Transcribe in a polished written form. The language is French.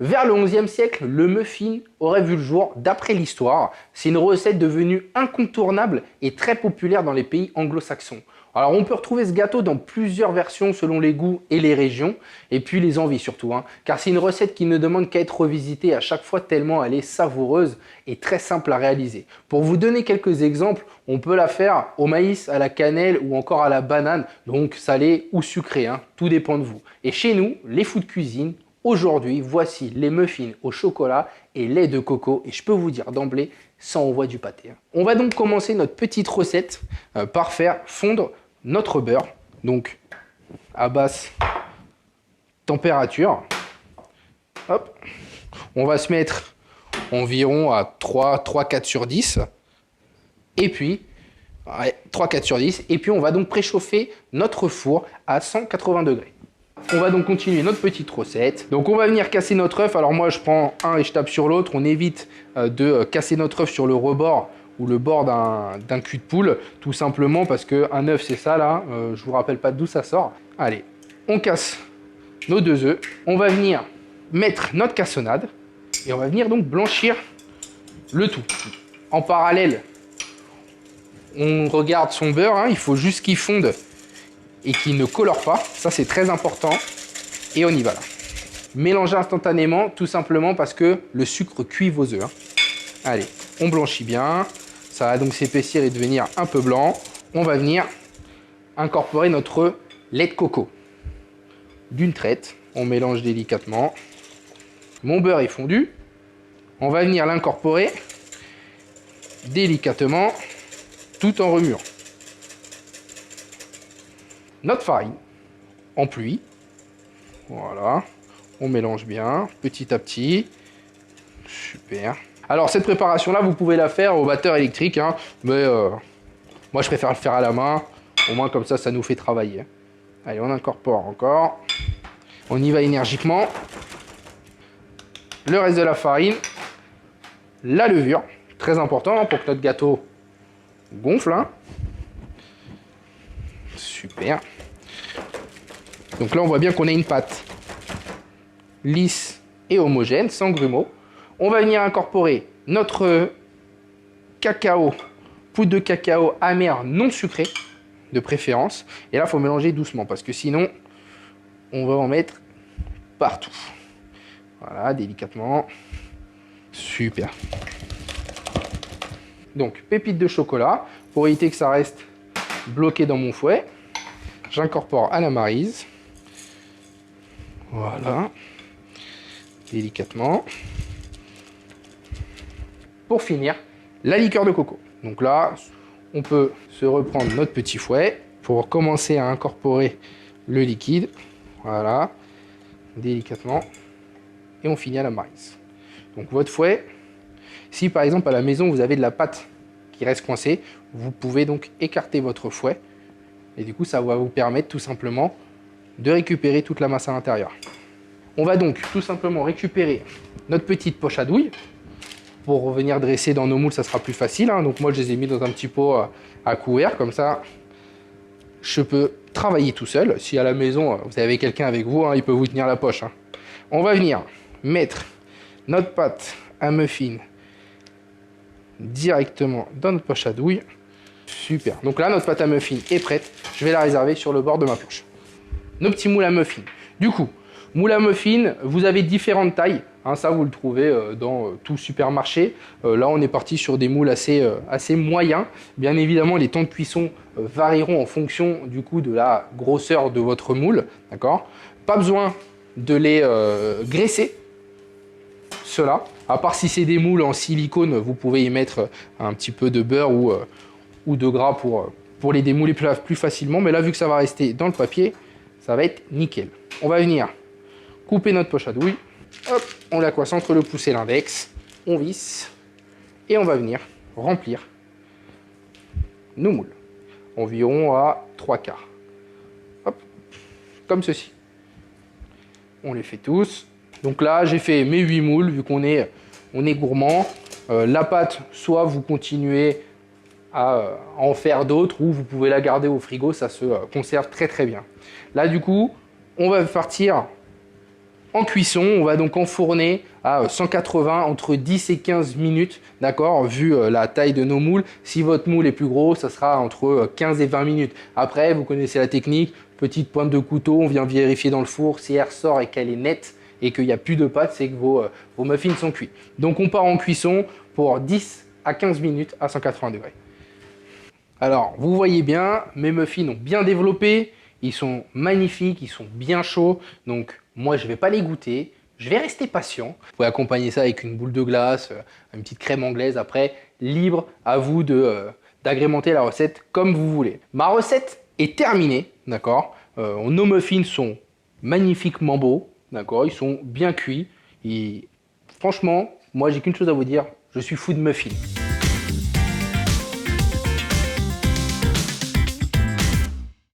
Vers le XIe siècle, le muffin aurait vu le jour d'après l'histoire. C'est une recette devenue incontournable et très populaire dans les pays anglo-saxons. Alors on peut retrouver ce gâteau dans plusieurs versions selon les goûts et les régions, et puis les envies surtout, car c'est une recette qui ne demande qu'à être revisitée à chaque fois tellement elle est savoureuse et très simple à réaliser. Pour vous donner quelques exemples, on peut la faire au maïs, à la cannelle ou encore à la banane, donc salé ou sucré, tout dépend de vous. Et chez nous, les fous de cuisine, aujourd'hui, voici les muffins au chocolat et lait de coco, et je peux vous dire d'emblée, ça envoie du pâté. On va donc commencer notre petite recette par faire fondre notre beurre, donc à basse température. Hop. On va se mettre environ à 3-4 sur 10. Et puis, 3-4 sur 10. Et puis, on va donc préchauffer notre four à 180 degrés. On va donc continuer notre petite recette. Donc, on va venir casser notre œuf. Alors, moi, je prends un et je tape sur l'autre. On évite de casser notre œuf sur le rebord ou le bord d'un cul de poule, tout simplement parce qu'un œuf, c'est ça, là. Je vous rappelle pas d'où ça sort. Allez, on casse nos 2 œufs. On va venir mettre notre cassonade et on va venir donc blanchir le tout. En parallèle, on regarde son beurre. Il faut juste qu'il fonde et qu'il ne colore pas. Ça, c'est très important. Et on y va là. Mélangez instantanément, tout simplement parce que le sucre cuit vos œufs. Allez, on blanchit bien. Ça va donc s'épaissir et devenir un peu blanc. On va venir incorporer notre lait de coco. D'une traite, on mélange délicatement. Mon beurre est fondu. On va venir l'incorporer délicatement, tout en remuant. Notre farine en pluie. Voilà. On mélange bien, petit à petit. Super. Alors cette préparation là vous pouvez la faire au batteur électrique, mais moi je préfère le faire à la main, au moins comme ça nous fait travailler. Allez, on incorpore encore, on y va énergiquement, le reste de la farine, la levure, très important pour que notre gâteau gonfle. Super. Donc là on voit bien qu'on a une pâte lisse et homogène, sans grumeaux. On va venir incorporer notre cacao, poudre de cacao amère non sucrée, de préférence. Et là, il faut mélanger doucement parce que sinon, on va en mettre partout. Voilà, délicatement. Super. Donc, pépites de chocolat. Pour éviter que ça reste bloqué dans mon fouet, j'incorpore à la maryse. Voilà. Délicatement. Pour finir, la liqueur de coco. Donc là, on peut se reprendre notre petit fouet pour commencer à incorporer le liquide. Voilà, délicatement. Et on finit à la maryse. Donc votre fouet, si par exemple à la maison vous avez de la pâte qui reste coincée, vous pouvez donc écarter votre fouet. Et du coup, ça va vous permettre tout simplement de récupérer toute la masse à l'intérieur. On va donc tout simplement récupérer notre petite poche à douille. Pour venir dresser dans nos moules, ça sera plus facile. Donc moi, je les ai mis dans un petit pot à couvert. Comme ça, je peux travailler tout seul. Si à la maison, vous avez quelqu'un avec vous, il peut vous tenir la poche. On va venir mettre notre pâte à muffin directement dans notre poche à douille. Super. Donc là, notre pâte à muffin est prête. Je vais la réserver sur le bord de ma planche. Nos petits moules à muffin. Du coup, moule à muffin, vous avez différentes tailles. Ça, vous le trouvez dans tout supermarché. Là, on est parti sur des moules assez moyens. Bien évidemment, les temps de cuisson varieront en fonction du coup de la grosseur de votre moule. D'accord ? Pas besoin de les graisser, ceux-là. À part si c'est des moules en silicone, vous pouvez y mettre un petit peu de beurre ou de gras pour les démouler plus facilement. Mais là, vu que ça va rester dans le papier, ça va être nickel. On va venir couper notre poche à douille. Hop, on la coince entre le pouce et l'index, on visse et on va venir remplir nos moules, environ à 3/4. Hop, comme ceci. On les fait tous. Donc là, j'ai fait mes 8 moules, vu qu'on est gourmand. La pâte, soit vous continuez à en faire d'autres, ou vous pouvez la garder au frigo, ça se conserve très très bien. Là, du coup, on va partir En cuisson, on va donc enfourner à 180 entre 10 et 15 minutes, d'accord, vu la taille de nos moules. Si votre moule est plus gros, ça sera entre 15 et 20 minutes. Après, vous connaissez la technique, petite pointe de couteau, on vient vérifier dans le four. Si elle ressort et qu'elle est nette et qu'il n'y a plus de pâte, c'est que vos muffins sont cuits. Donc on part en cuisson pour 10 à 15 minutes à 180 degrés. Alors, vous voyez bien, mes muffins ont bien développé, ils sont magnifiques, ils sont bien chauds, donc moi je ne vais pas les goûter, je vais rester patient. Vous pouvez accompagner ça avec une boule de glace, une petite crème anglaise, après, libre à vous d'agrémenter la recette comme vous voulez. Ma recette est terminée, d'accord. Nos muffins sont magnifiquement beaux, d'accord, ils sont bien cuits, et franchement, moi j'ai qu'une chose à vous dire, je suis fou de muffins.